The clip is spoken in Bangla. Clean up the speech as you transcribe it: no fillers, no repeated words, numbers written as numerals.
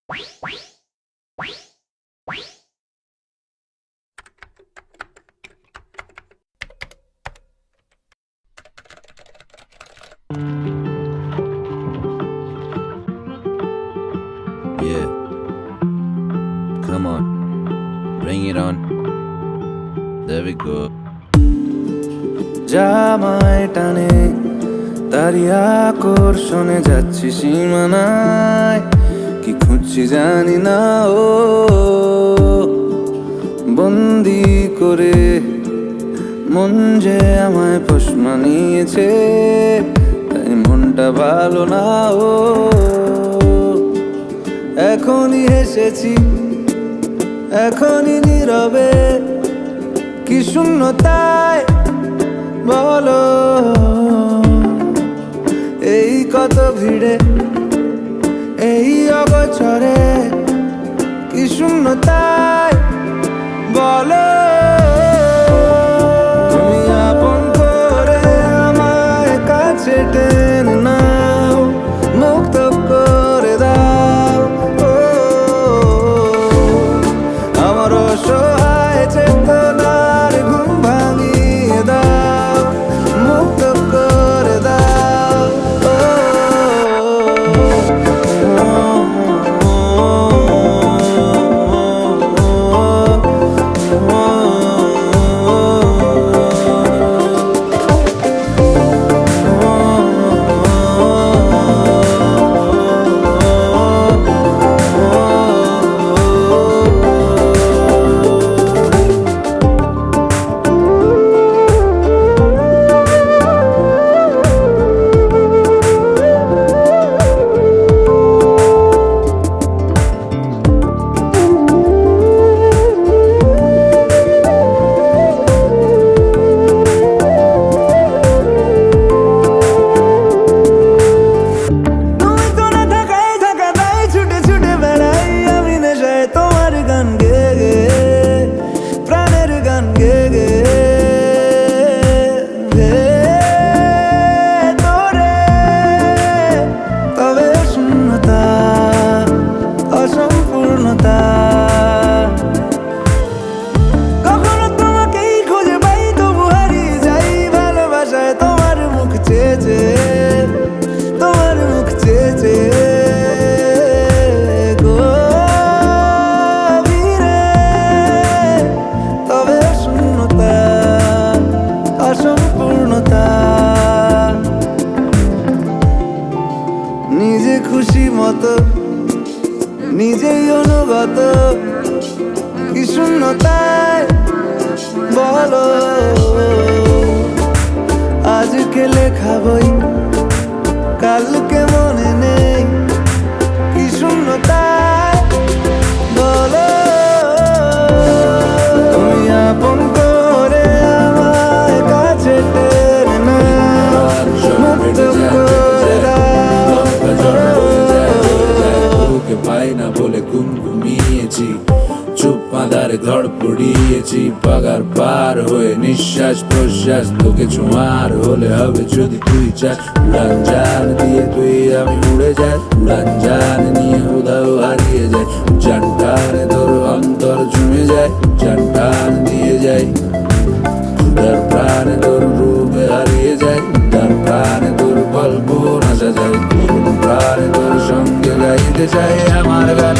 Yeah, come on, bring it on. There we go. জামায় টানে তারি আকর্ষণে যাচ্ছি সীমানায়, কি খুঁজছি জানি না ও বন্দি করে মন যে আমায় পোষ মানিয়েছে, তাই মনটা ভালো না ও। এখনই হেসেছি এখনই নীরবে, কি শূন্যতায় বলো এই কত ভিড়ে, এই অবচরে কি শূন্যতায় বলো। তুমি আপন করে আমায় কাছে টেনে নাও, মুক্ত করে দাও ও আমার অসহায় চেতনার ঘুম ভাঙিয়ে দাও, মুক্ত করে দাও নিজে খুশি মতো নিজেই অনুগত, কি শূন্যতায় বলো আজকে লেখা বই কালকে মনে নেই, কি শূন্যতায় বলো। তুমি আপন করে আমায় কাছে টেনে নাও, মুক্ত করে দাও। তোকে পাই না বলে গুনগুনিয়েছি, চুপ বাঁধারে ধড় পড়িয়েছি, পাগার পার হয়ে নিঃশ্বাস প্রশ্বাস তোকে ছোঁয়ার হলে হবে যদি তুই চাস। উড়ান জান দিয়ে তুই আমি উড়ে যাই, উড়ান জান নিয়ে উধাও হারিয়ে যাই, জানটানে তোর অন্তর জমে যায়, জানটান দিয়ে যাই ক্ষুধার প্রাণে তোর রূপে হারিয়ে যায়, তার প্রাণে তোর গল্প নাচা যায়, প্রাণে তোর সঙ্গে গাইতে চাই আমার গান।